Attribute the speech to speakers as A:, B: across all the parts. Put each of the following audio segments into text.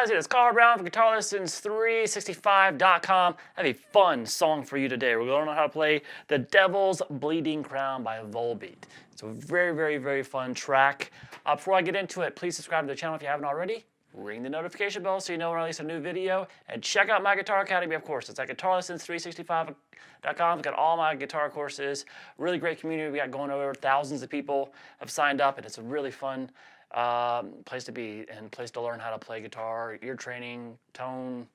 A: guys, it is Carl Brown from Guitarist365.com. I have a fun song for you today. We're going to learn how to play The Devil's Bleeding Crown by Volbeat. It's a very, very, very fun track. Before I get into it, please subscribe to the channel if you haven't already. Ring the notification bell so you know when I release a new video. And check out my Guitar Academy, of course. It's at Guitarist365.com. It's got all my guitar courses. Really great community we got going over. Thousands of people have signed up, and it's a really fun place to be and place to learn how to play guitar, ear training, tone,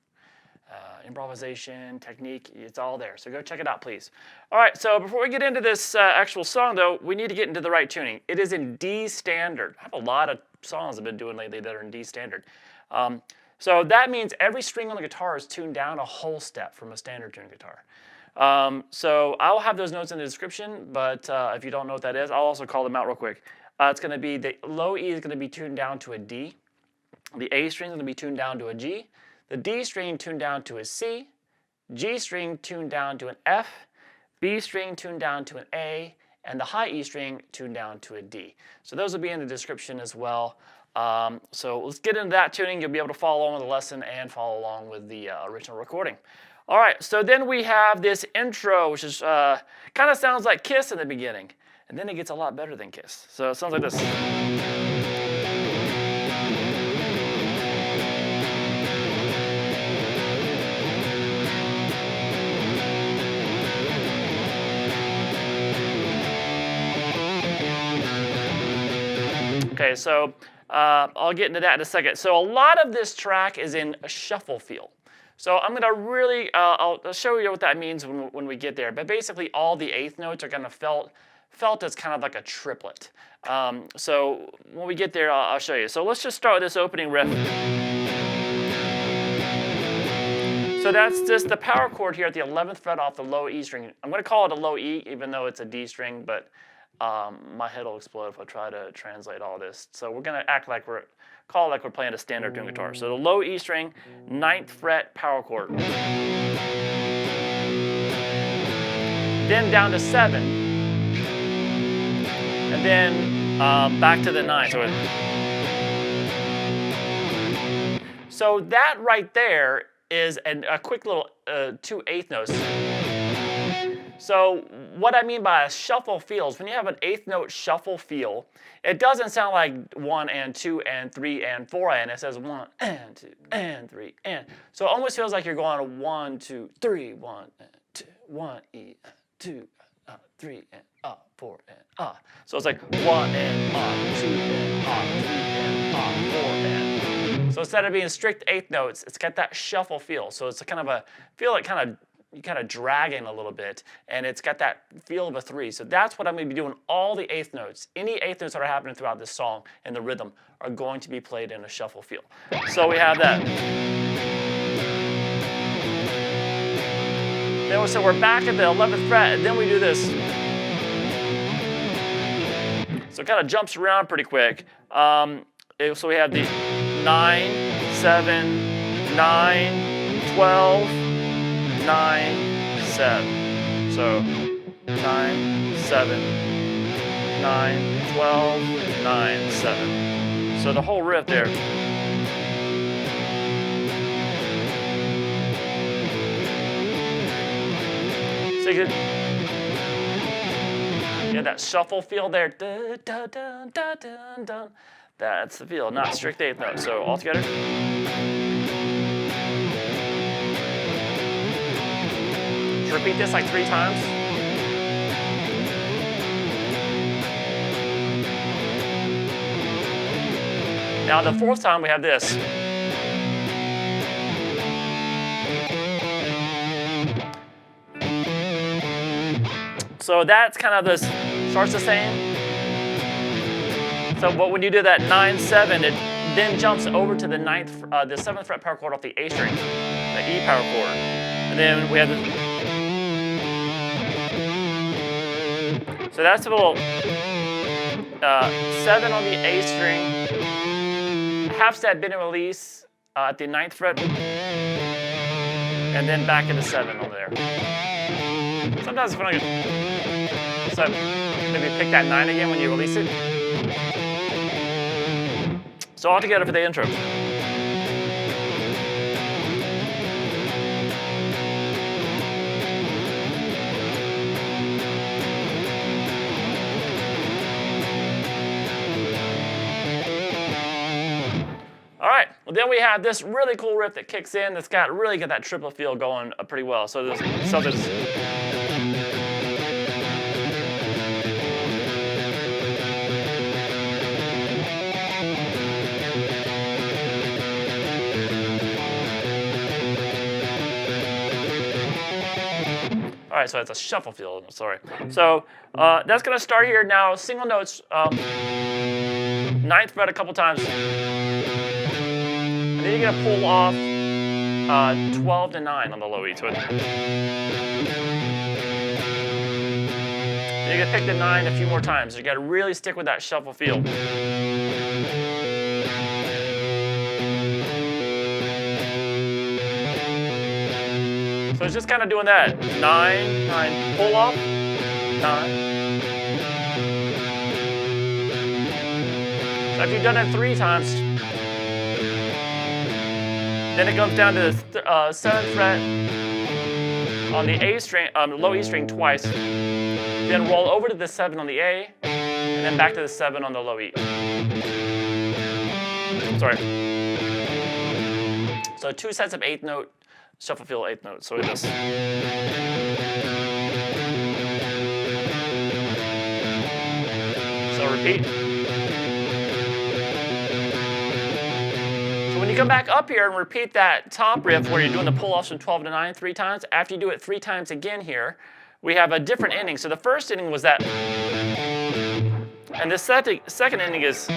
A: improvisation, technique. It's all there. So go check it out, please. All right, so before we get into this actual song, though, we need to get into the right tuning. It is in D standard. I have a lot of songs I've been doing lately that are in D standard. So that means every string on the guitar is tuned down a whole step from a standard tuned guitar. So I'll have those notes in the description, but if you don't know what that is, I'll also call them out real quick. It's going to be the low E is going to be tuned down to a D. The A string is going to be tuned down to a G. The D string tuned down to a C. G string tuned down to an F. B string tuned down to an A. And the high E string tuned down to a D. So those will be in the description as well. So let's get into that tuning. You'll be able to follow along with the lesson and follow along with the original recording. All right, so then we have this intro, which is kind of sounds like Kiss in the beginning. And then it gets a lot better than Kiss. So it sounds like this. Okay, so I'll get into that in a second. So a lot of this track is in a shuffle feel. So I'm going to really, I'll show you what that means when we get there. But basically all the eighth notes are going to felt as kind of like a triplet. So when we get there, I'll show you. So let's just start with this opening riff. So that's just the power chord here at the 11th fret off the low E string. I'm going to call it a low E, even though it's a D string, but my head will explode if I try to translate all this. So we're going to call it like we're playing a standard tuned guitar. So the low E string, 9th fret power chord. Then down to 7. And then back to the 9. So that right there is a quick little 2 eighth notes. So what I mean by a shuffle feel is when you have an eighth note shuffle feel, it doesn't sound like 1 and 2 and 3 and 4 and it says 1 and 2 and 3 and. So it almost feels like you're going 1, 2, 3, 1 and 2, 1 E, 2, 3 and 4 and So it's like 1 and 2 and 3 and 4 and. So instead of being strict eighth notes, it's got that shuffle feel. So it's a kind of a feel like you kind of dragging a little bit, and it's got that feel of a 3. So that's what I'm going to be doing. All the eighth notes, any eighth notes that are happening throughout this song and the rhythm are going to be played in a shuffle feel. So we have that. So we're back at the 11th fret, and then we do this. So it kind of jumps around pretty quick. So we have the 9, 7, 9, 12, 9, 7. So 9, 7, 9, 12, 9, 7. So the whole riff there. So you get that shuffle feel there. Da, da, da, da, da, da. That's the feel, not strict eighth note. So all together. Repeat this like 3 times. Now the 4th time we have this. So that's kind of this, starts the same. So but when you do that 9, 7, it then jumps over to the 7th fret power chord off the A string, the E power chord. And then we have the. So that's a little 7 on the A string, half step bend and release at the 9th fret, and then back into 7 over there. Sometimes when so maybe pick that 9 again when you release it. So all together for the intro. right, well, then we have this really cool riff that kicks in that's really got that triplet feel going pretty well. So there's something. All right, so it's a shuffle feel, sorry. So that's gonna start here now, single notes, 9th fret a couple times. And then you're gonna pull off 12 to 9 on the low E. So then you're gonna pick the 9 a few more times. You gotta really stick with that shuffle feel. So it's just kind of doing that. 9, 9, pull off, 9. So if you've done it 3 times, then it comes down to the 7th fret on the A string, low E string twice. Then roll over to the 7 on the A, and then back to the 7 on the low E. Sorry. So 2 sets of 8th note. Shuffle feel 8th note, so it is. So repeat. So when you come back up here and repeat that top riff where you're doing the pull-offs from 12 to 9 3 times, after you do it 3 times again here, we have a different ending. So the first ending was that, and the second ending is.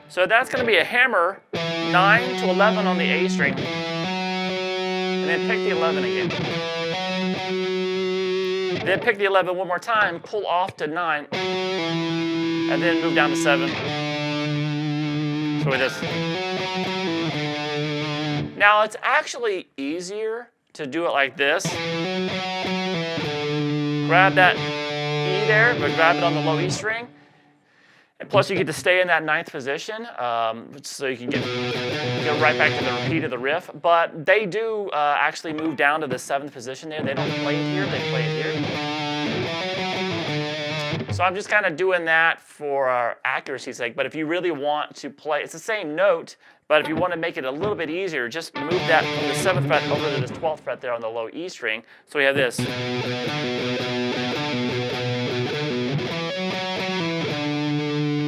A: So that's going to be a hammer, 9 to 11 on the A string, and then pick the 11 again. Then pick the 11 one more time, pull off to 9, and then move down to 7. So with this. Now it's actually easier to do it like this. Grab that E there, but grab it on the low E string. And plus, you get to stay in that 9th position, so you can get right back to the repeat of the riff. But they do actually move down to the 7th position there. They don't play it here, they play it here. So I'm just kind of doing that for accuracy's sake. But if you really want to play, it's the same note, but if you want to make it a little bit easier, just move that from the 7th fret over to the 12th fret there on the low E string. So we have this.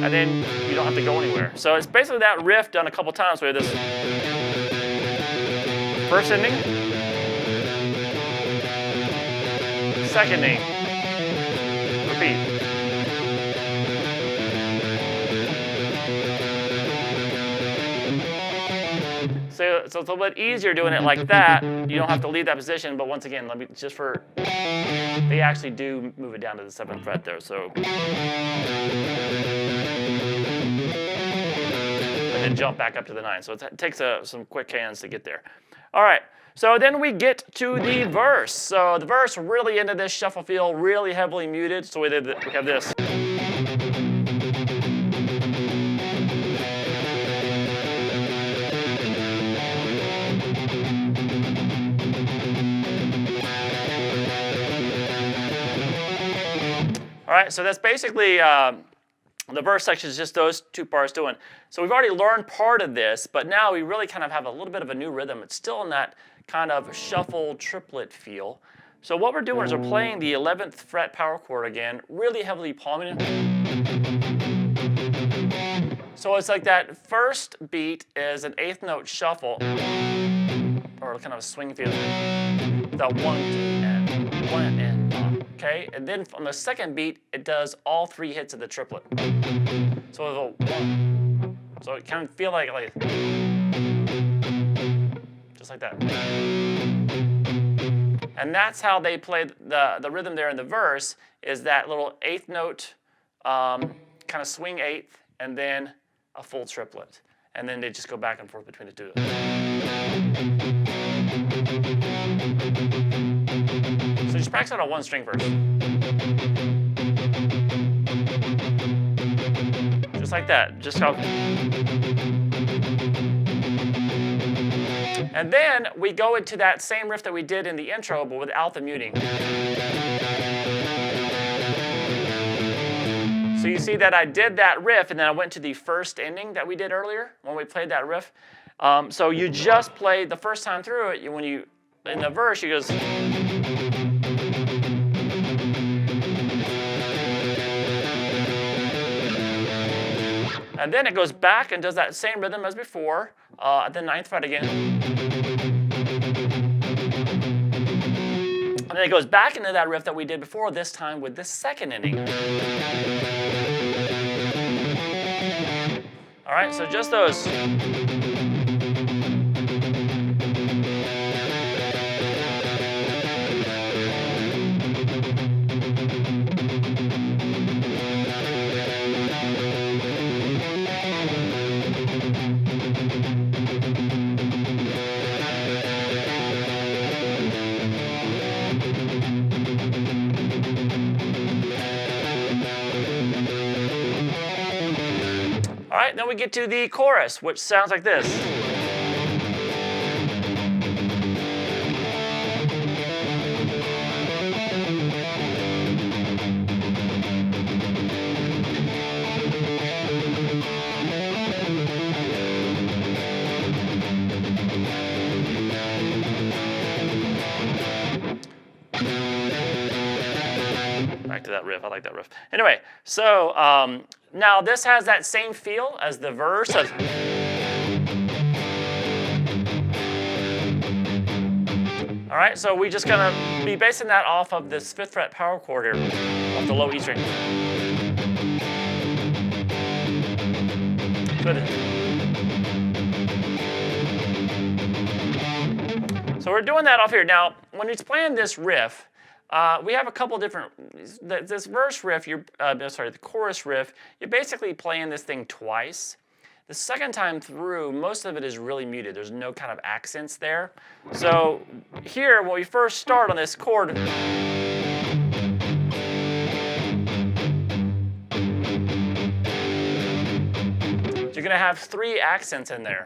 A: And then you don't have to go anywhere. So it's basically that riff done a couple times. We have this first ending, second ending, repeat. So it's a little bit easier doing it like that. You don't have to leave that position, but once again, let me just for, they actually do move it down to the 7th fret there. So. And jump back up to the 9. So it takes some quick hands to get there. All right, so then we get to the verse. So the verse really into this shuffle feel, really heavily muted. So we have this. All right, so that's basically the verse section is just those 2 parts doing. So we've already learned part of this, but now we really kind of have a little bit of a new rhythm. It's still in that kind of shuffle triplet feel. So what we're doing is we're playing the 11th fret power chord again, really heavily palming it. So it's like that first beat is an 8th note shuffle, or kind of a swing feel. The 1 and 1 and. Okay, and then on the second beat, it does all 3 hits of the triplet. So it'll 1. So it kind of feel like just like that. And that's how they play the rhythm there in the verse, is that little 8th note, kind of swing 8th, and then a full triplet. And then they just go back and forth between the 2. So just practice it on 1 string first. Just like that. Just how. And then we go into that same riff that we did in the intro, but without the muting. So you see that I did that riff, and then I went to the first ending that we did earlier when we played that riff. So you just play the first time through it. When you in the verse, you goes. And then it goes back and does that same rhythm as before at the 9th fret again. And then it goes back into that riff that we did before, this time with the second ending. All right, so just those. All right, then we get to the chorus, which sounds like this. Back to that riff. I like that riff. Anyway, so now this has that same feel as the verse. All right, so we just gonna be basing that off of this 5th fret power chord here, off the low E string. Good. So we're doing that off here. Now, when it's playing this riff, we have a couple different, this verse riff, the chorus riff, you're basically playing this thing twice. The second time through, most of it is really muted. There's no kind of accents there. So here, when we first start on this chord, you're gonna have 3 accents in there.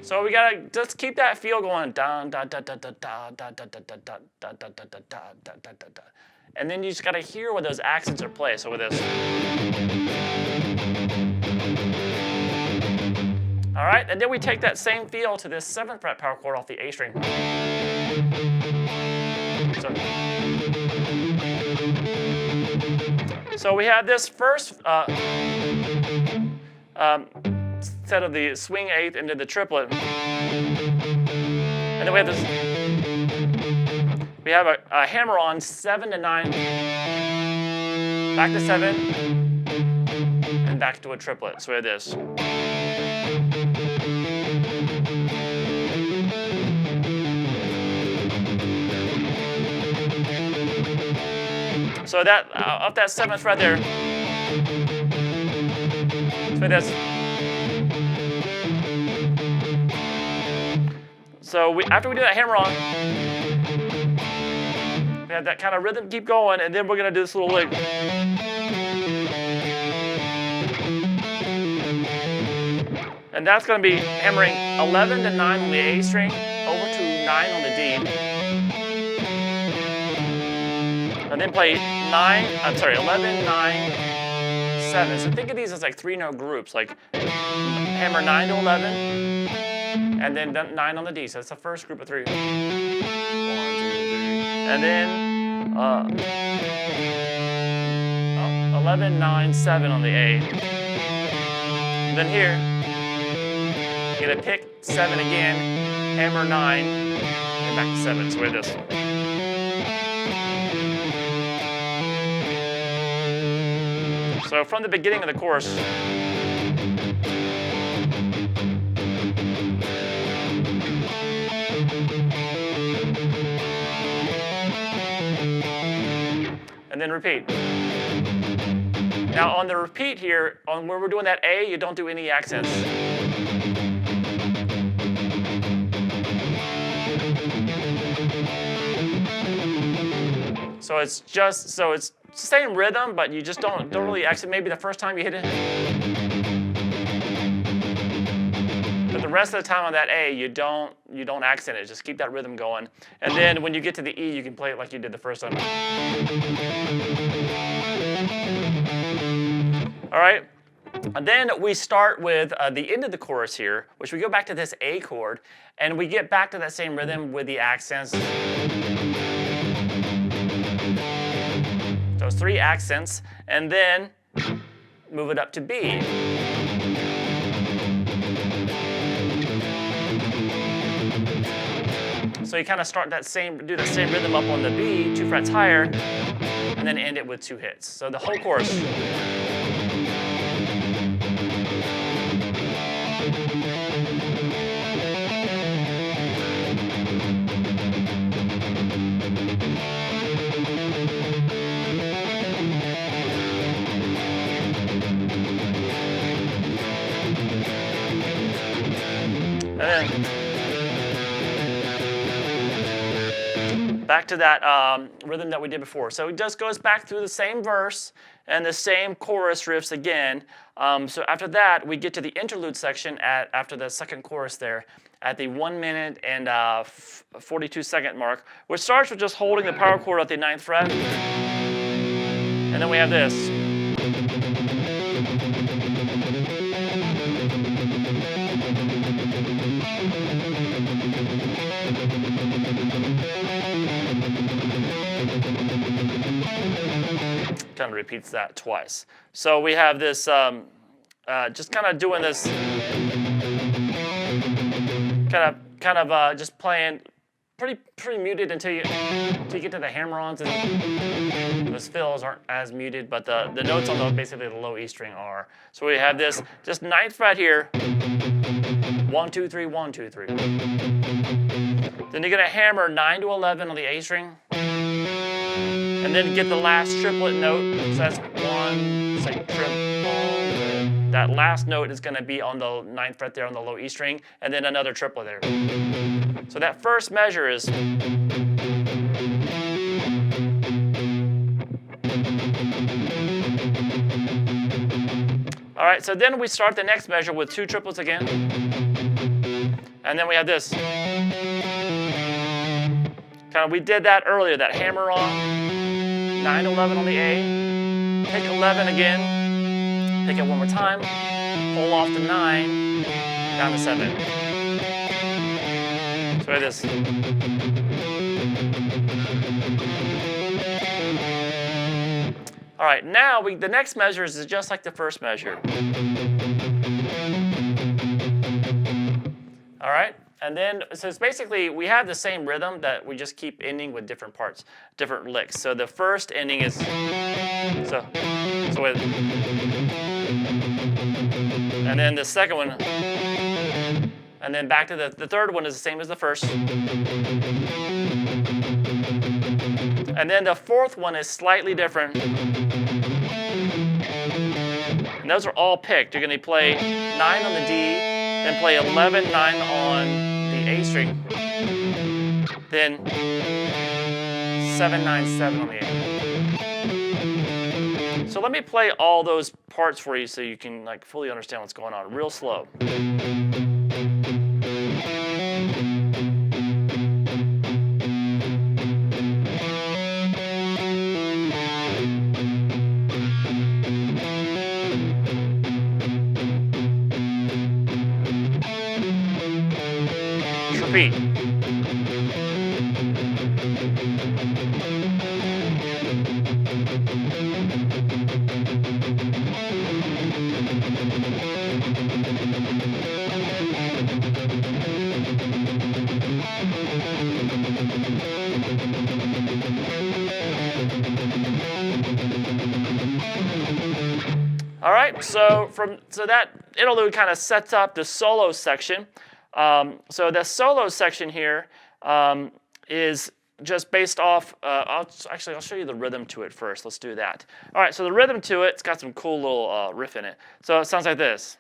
A: So we gotta just keep that feel going. Da da da da da da da da da da da da da da da da da da. And then you just gotta hear where those accents are played. So with this. All right, and then we take that same feel to this 7th fret power chord off the A string. So we have this first set of the swing 8th into the triplet. And then we have this, we have a hammer on 7 to 9, back to 7, and back to a triplet. So we have this. So that, up that 7th fret there, so that's. So after we do that hammer on, we have that kind of rhythm keep going, and then we're gonna do this little lick. And that's gonna be hammering 11 to 9 on the A string, over to 9 on the D. And then play 11, 9, 7. So think of these as like 3-note groups, like hammer 9 to 11, and then 9 on the D. So that's the first group of 3. 1, 2, 3. And then 11, 9, 7 on the A. And then here, you're gonna pick 7 again, hammer 9, and back to 7. So we have this. So from the beginning of the chorus, and then repeat. Now on the repeat here, on where we're doing that A, you don't do any accents. So it's just, so it's same rhythm, but you just don't really accent. Maybe the first time you hit it, but the rest of the time on that A, you don't accent it. Just keep that rhythm going. And then when you get to the E, you can play it like you did the first time. All right. And then we start with the end of the chorus here, which we go back to this A chord, and we get back to that same rhythm with the accents. Those 3 accents, and then move it up to B. So you kind of start that do the same rhythm up on the B, 2 frets higher, and then end it with 2 hits. So the whole chorus. And then back to that rhythm that we did before. So it just goes back through the same verse and the same chorus riffs again. So after that, we get to the interlude section after the second chorus there at the 1 minute and 42-second mark, which starts with just holding the power chord at the 9th fret. And then we have this. Kind of repeats that twice. So we have this, just kind of doing this, kind of just playing pretty muted until you get to the hammer-ons, and those fills aren't as muted, but the notes on basically the low E string are. So we have this just 9th fret here, 1, 2, 3, 1, 2, 3. Then you're gonna hammer 9 to 11 on the A string, and then get the last triplet note. So that's 1, say triple. That last note is going to be on the 9th fret there on the low E string, and then another triplet there. So that first measure is. All right, so then we start the next measure with 2 triplets again. And then we have this. We did that earlier, that hammer on, 9, 11 on the A, pick 11 again, pick it one more time, pull off to 9, down to 7. So we have this. All right, now the next measure is just like the first measure. All right? And then, so it's basically, we have the same rhythm that we just keep ending with different parts, different licks. So the first ending is, so with, and then the second one, and then back to the third one is the same as the first. And then the fourth one is slightly different. And those are all picked. You're going to play 9 on the D, then play 11, 9 on the A string, then 7, 9, 7 on the A. So let me play all those parts for you so you can fully understand what's going on, real slow. Repeat. All right, so that interlude kind of sets up the solo section. So the solo section here is just based off, I'll show you the rhythm to it first. Let's do that. All right, so the rhythm to it's got some cool little riff in it. So it sounds like this.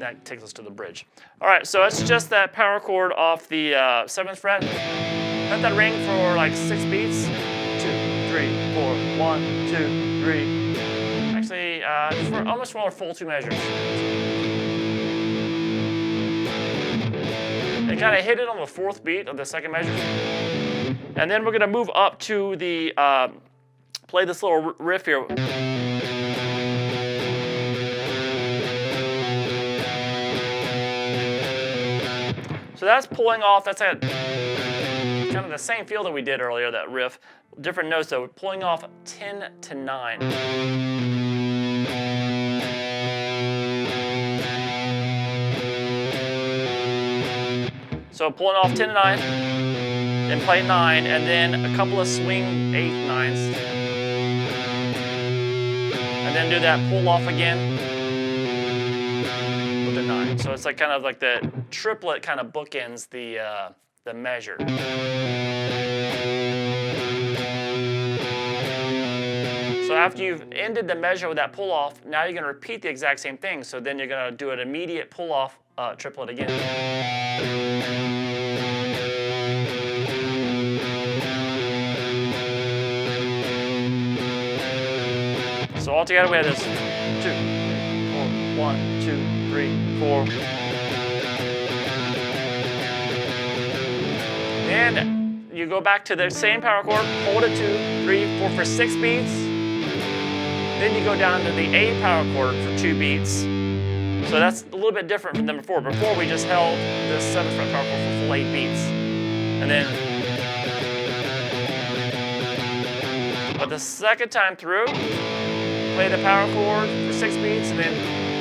A: that takes us to the bridge. All right, so it's just that power chord off the 7th fret. Let that ring for like 6 beats. 2, 3, 4, 1, 2, 3. Actually, almost for a full 2 measures. And kind of hit it on the 4th beat of the 2nd measure. And then we're going to move up to the, play this little riff here. So that's pulling off, that's kind of the same feel that we did earlier, that riff. Different notes though, pulling off 10 to 9. So pulling off 10 to 9, then play 9, and then a couple of swing 8th 9s. And then do that pull off again with the 9. So it's like kind of like the triplet kind of bookends the measure. So after you've ended the measure with that pull off, now you're going to repeat the exact same thing. So then you're going to do an immediate pull off triplet again. So all together we have this 2, 4, 1, 2, 3, 4. And you go back to the same power chord, hold it 2, 3, 4 for 6 beats. Then you go down to the A power chord for 2 beats. So that's a little bit different from than before. Before we just held the 7th fret power chord for full 8 beats. And then, but the second time through, play the power chord for 6 beats and then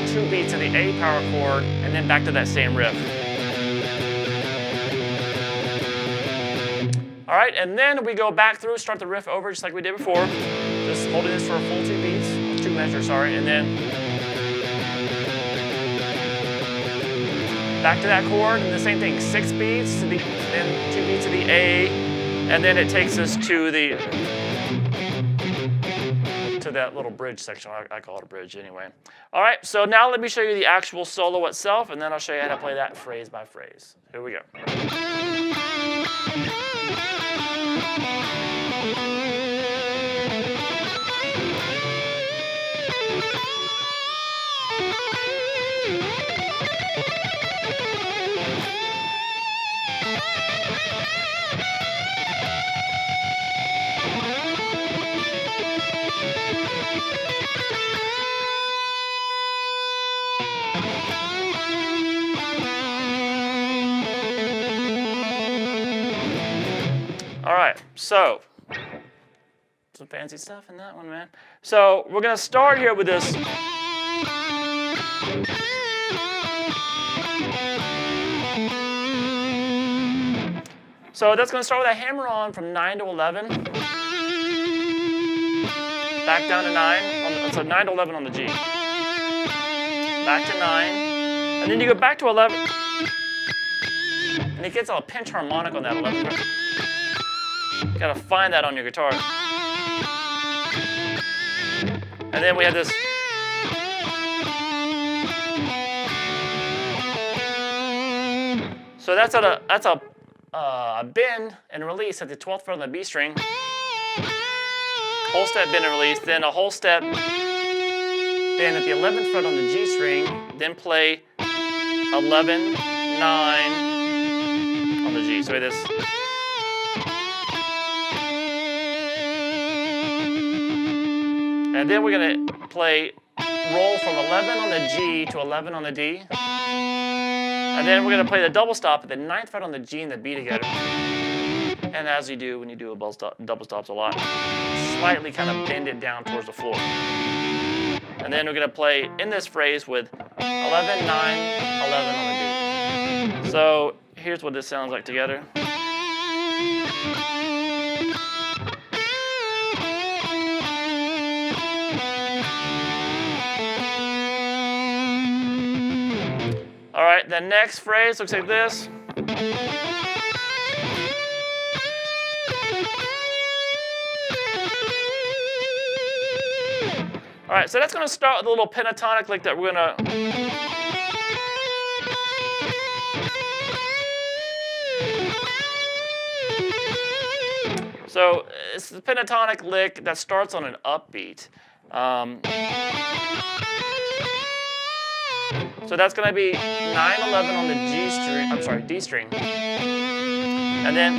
A: 2 beats of the A power chord and then back to that same riff. All right, and then we go back through, start the riff over just like we did before. Just holding this for a full 2 beats, 2 measures, sorry, and then back to that chord and the same thing, 6 beats to the, then 2 beats of the A, and then it takes us to the that little bridge section. I call it a bridge anyway. All right, so now let me show you the actual solo itself, and then I'll show you how to play that phrase by phrase. Here we go. All right, so some fancy stuff in that one, man. So we're gonna start here with this. So that's gonna start with a hammer on from 9 to 11. Back down to 9, so 9 to 11 on the G. Back to 9, and then you go back to 11. And it gets a pinch harmonic on that 11. You gotta find that on your guitar. And then we have this. So that's a bend and release at the 12th fret on the B string. Whole step bend and release, then a whole step bend at the 11th fret on the G string, then play 11, 9 on the G. So we have this. And then we're going to play roll from 11 on the G to 11 on the D. And then we're going to play the double stop at the 9th fret on the G and the B together. And as you do when you do a double stops a lot, slightly kind of bend it down towards the floor. And then we're going to play in this phrase with 11, 9, 11 on the D. So here's what this sounds like together. All right, the next phrase looks like this. All right, so that's going to start with a little pentatonic lick that we're going to So it's the pentatonic lick that starts on an upbeat. So that's going to be 9/11 on the G string. I'm sorry, D string, and then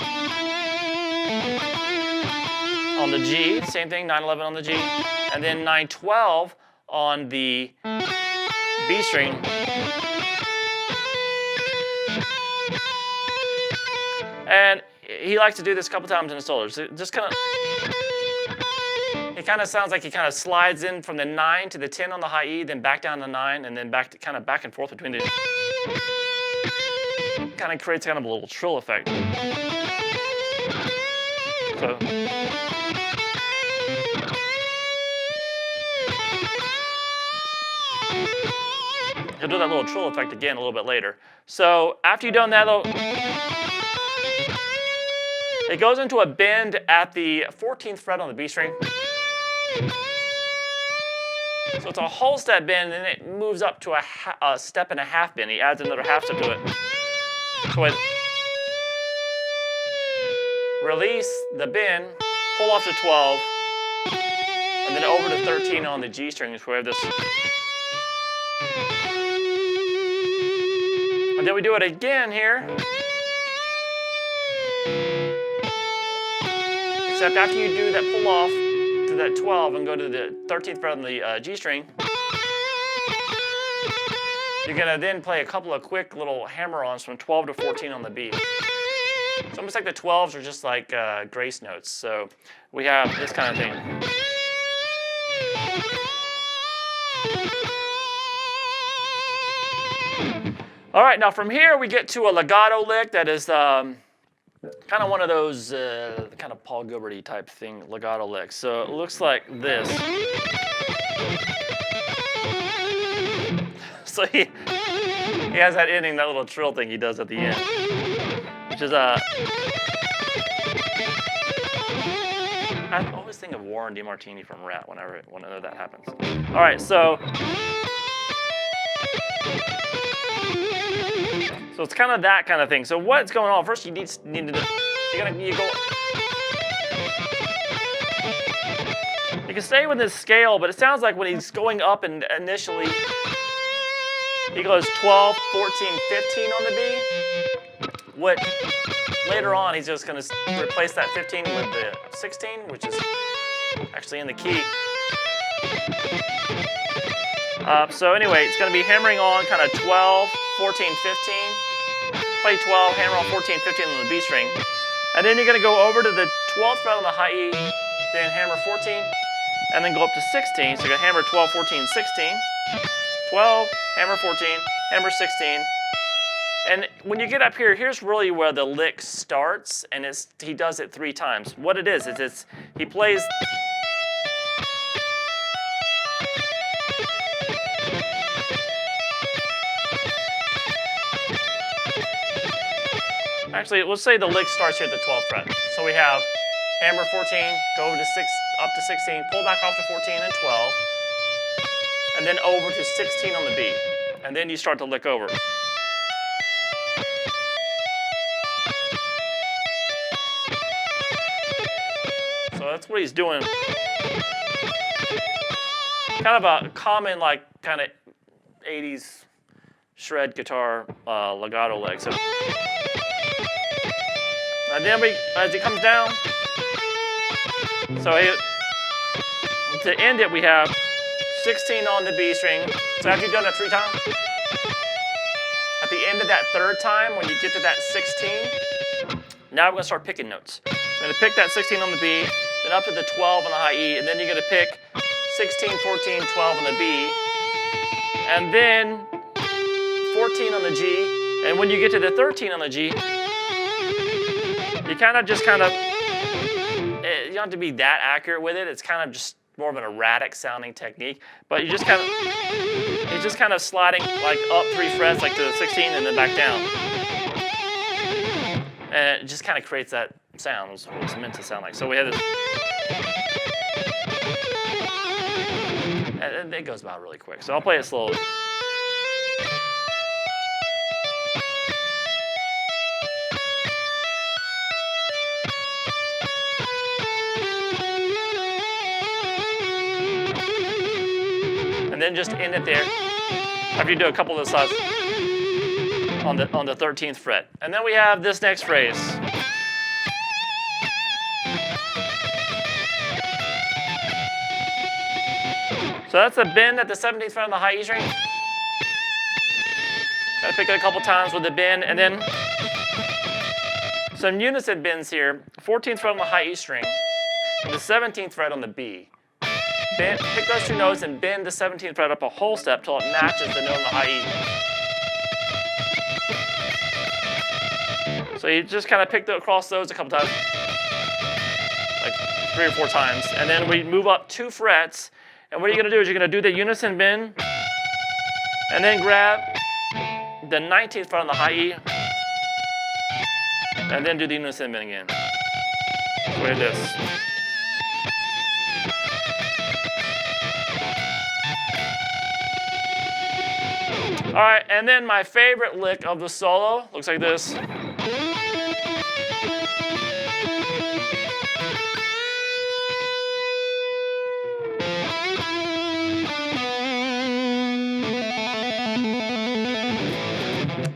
A: on the G, same thing, 9/11 on the G, and then 9/12 on the B string. And he likes to do this a couple times in the solos. Just kind of, it kind of sounds like he kind of slides in from the 9 to the 10 on the high E, then back down to 9, and then back to kind of back and forth between the. Kind of creates kind of a little trill effect. So. He'll do that little trill effect again a little bit later. So after you've done that little. It goes into a bend at the 14th fret on the B string. So it's a whole step bend, and then it moves up to a step and a half bend. He adds another half step to it. So it release the bend, pull off to 12, and then over to 13 on the G string. So we have this. And then we do it again here. Except after you do that pull off to that 12 and go to the 13th fret on the G string, you're going to then play a couple of quick little hammer-ons from 12 to 14 on the B. It's almost like the 12s are just like grace notes. So we have this kind of thing. All right, now from here we get to a legato lick that is kind of one of those kind of Paul Gilbert-y type thing, legato licks. So it looks like this. So he has that ending, that little trill thing he does at the end, which is I always think of Warren DeMartini from Rat whenever that happens. All right, so it's kind of that kind of thing. So what's going on? First, you need to you go. You can stay with this scale, but it sounds like when he's going up and initially, he goes 12, 14, 15 on the B. What later on he's just going to replace that 15 with the 16, which is actually in the key. So anyway, it's going to be hammering on kind of 12, 14, 15. Play 12, hammer on 14, 15 on the B string. And then you're going to go over to the 12th fret on the high E, then hammer 14, and then go up to 16. So you're going to hammer 12, 14, 16. 12, hammer 14, hammer 16. And when you get up here, here's really where the lick starts, and he does it 3 times. What it is he plays. Actually, let's say the lick starts here at the 12th fret. So we have hammer 14, go over to up to 16, pull back off to 14 and 12, and then over to 16 on the B. And then you start to lick over. So that's what he's doing. Kind of a common, like, kind of 80s shred guitar legato lick. So. And then as he comes down, so to end it, we have 16 on the B string. So after you've done that 3 times, at the end of that 3rd time, when you get to that 16, now we're going to start picking notes. I'm going to pick that 16 on the B, then up to the 12 on the high E, and then you're going to pick 16, 14, 12 on the B, and then 14 on the G, and when you get to the 13 on the G, you kind of, you don't have to be that accurate with it. It's kind of just more of an erratic sounding technique, but it's just kind of sliding like up 3 frets, like to the 16, and then back down. And it just kind of creates that sound, what it's meant to sound like. So we have this, and it goes about really quick. So I'll play it slowly. then just end it there after you do a couple of sides on the 13th fret. And then we have this next phrase. So that's a bend at the 17th fret on the high E string. Gotta pick it a couple times with the bend, and then some unison bends here. 14th fret on the high E string, and the 17th fret on the B. Bend, pick those two notes and bend the 17th fret up a whole step till it matches the note on the high E. So you just kind of pick across those a couple times, like 3 or 4 times, and then we move up 2 frets. And what you're going to do is you're going to do the unison bend, and then grab the 19th fret on the high E, and then do the unison bend again. Like this. All right, and then my favorite lick of the solo looks like this.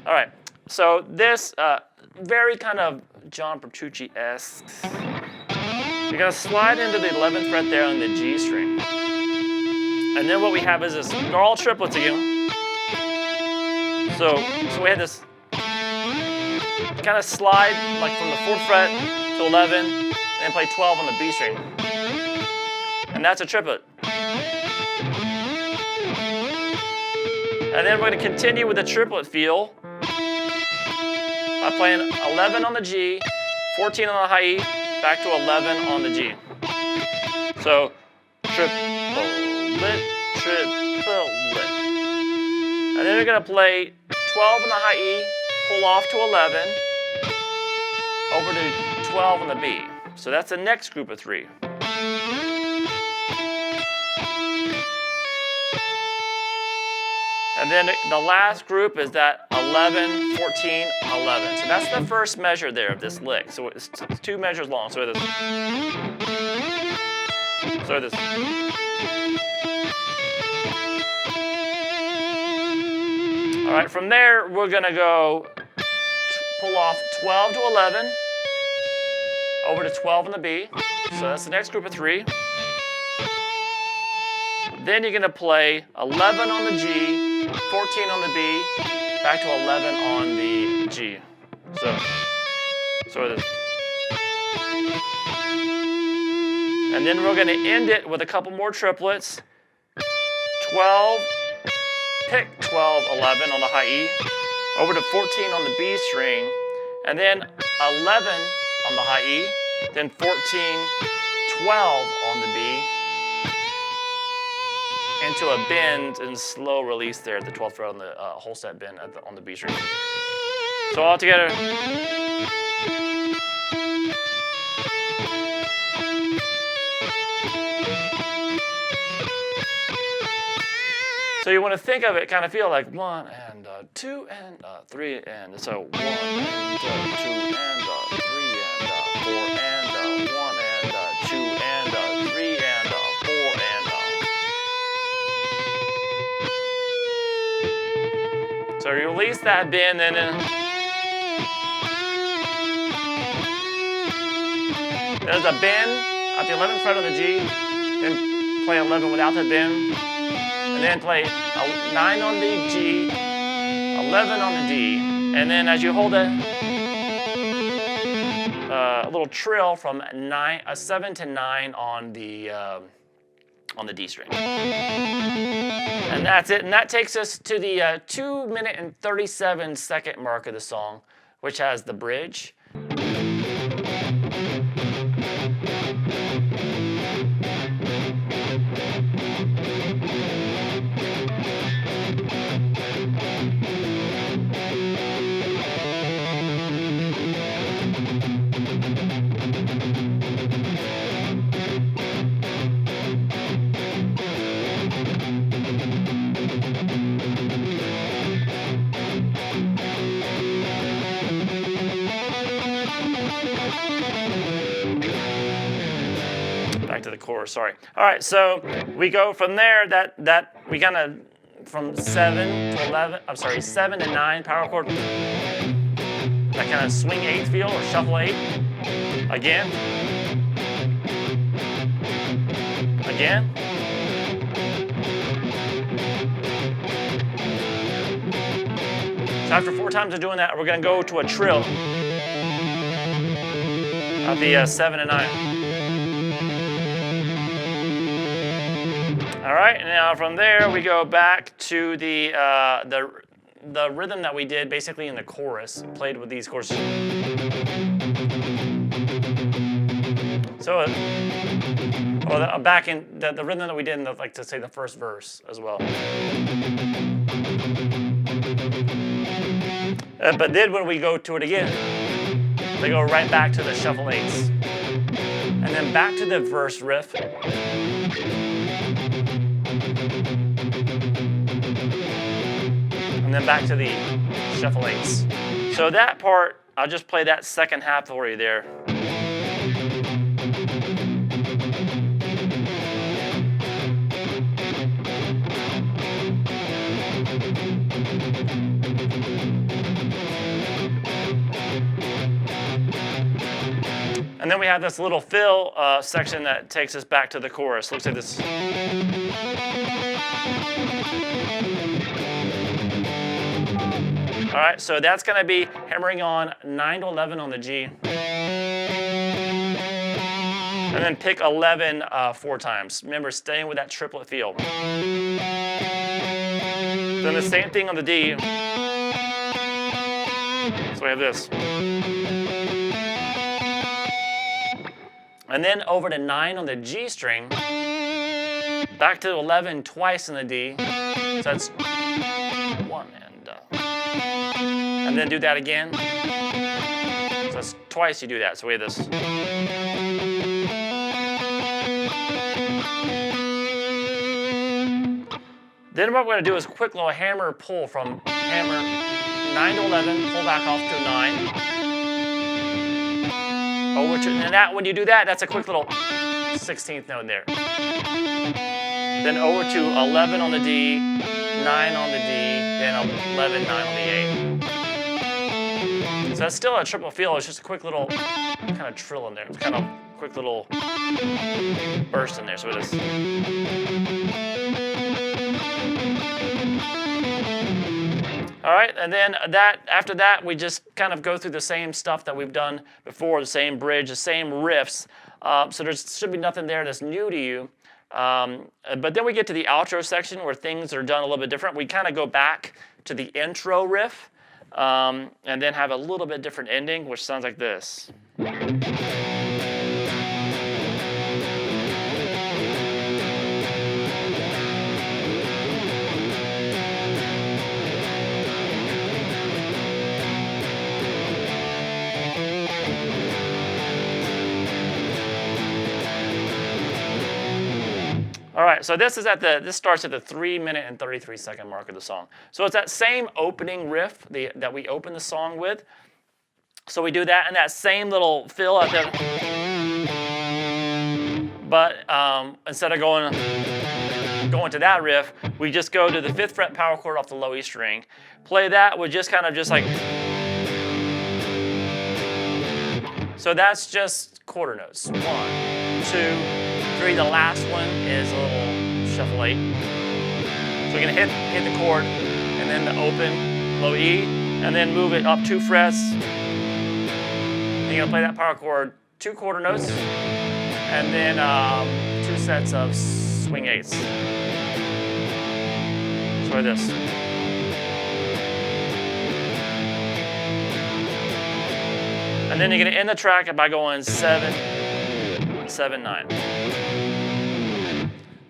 A: All right, so this very kind of John Petrucci-esque. You're gonna slide into the 11th fret there on the G string. And then what we have is this, they're all triplets again. So we had this kind of slide like from the 4th fret to 11, and then play 12 on the B string. And that's a triplet. And then we're gonna continue with the triplet feel. I'm playing 11 on the G, 14 on the high E, back to 11 on the G. So, triplet, triplet. And then we're going to play 12 on the high E, pull off to 11, over to 12 on the B. So that's the next group of 3. And then the last group is that 11, 14, 11. So that's the first measure there of this lick. So it's 2 measures long. So this. So this. All right, from there, we're going to go pull off 12 to 11, over to 12 on the B. So that's the next group of 3. Then you're going to play 11 on the G, 14 on the B, back to 11 on the G. So it is. And then we're going to end it with a couple more triplets. 12, pick 12, 11 on the high E, over to 14 on the B string, and then 11 on the high E, then 14, 12 on the B, into a bend and slow release there at the 12th fret on the whole set bend on the B string. So all together. So you want to think of it, kind of feel like 1 and 2 and 3 and so 1 and 2 and 3 and 4 and 1 and 2 and 3 and 4 and. So you release that bend and then there's a bend at the 11th fret on the G, then play 11 without the bend. And then play 9 on the G, 11 on the D, and then as you hold a little trill from 7 to 9 on the D string. And that's it. And that takes us to the 2 minute and 37 second mark of the song, which has the bridge. verse, sorry. All right, so we go from there, we kind of, from 7 to 11, I'm sorry, 7 to 9 power chord. That kind of swing 8 feel or shuffle 8. Again. Again. So after 4 times of doing that, we're going to go to a trill of the 7 and 9. All right, and now from there we go back to the rhythm that we did basically in the chorus, played with these chords. So back in the rhythm that we did in the, like to say the first verse as well. But then when we go to it again, they go right back to the shuffle 8s. And then back to the verse riff. And then back to the shuffle 8s. So that part, I'll just play that second half for you there. And then we have this little fill section that takes us back to the chorus. Looks like this. All right, so that's going to be hammering on 9 to 11 on the G. And then pick 11 4 times. Remember, staying with that triplet feel. Then the same thing on the D. So we have this. And then over to 9 on the G string, back to 11 twice in the D. So that's 1 and then do that again. So that's twice you do that. So we have this. Then what we're going to do is a quick little hammer pull from hammer 9 to 11, pull back off to 9. Over to, and that, when you do that, that's a quick little 16th note there. Then over to 11 on the D, 9 on the D, then 11, 9 on the A. So that's still a triple feel. It's just a quick little kind of trill in there. It's kind of quick little burst in there. So it is. All right, and then after that, we just kind of go through the same stuff that we've done before, the same bridge, the same riffs. So there should be nothing there that's new to you. But then we get to the outro section where things are done a little bit different. We kind of go back to the intro riff and then have a little bit different ending, which sounds like this. All right, so this starts at the 3-minute and 33-second mark of the song. So it's that same opening riff that we open the song with. So we do that and that same little fill out there. But instead of going to that riff, we just go to the 5th fret power chord off the low E string. Play that with just kind of just like. So that's just quarter notes. 1, 2, 3. The last one is a little shuffle 8. So we're gonna hit the chord and then the open low E and then move it up 2 frets. And you're gonna play that power chord 2 quarter notes and then 2 sets of swing 8s. So like this. And then you're gonna end the track by going 7, 7, 9.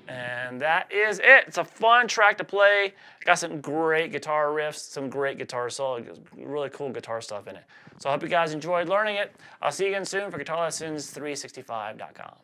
A: And that is it. It's a fun track to play. Got some great guitar riffs, some great guitar solo, really cool guitar stuff in it. So I hope you guys enjoyed learning it. I'll see you again soon for guitarlessons365.com.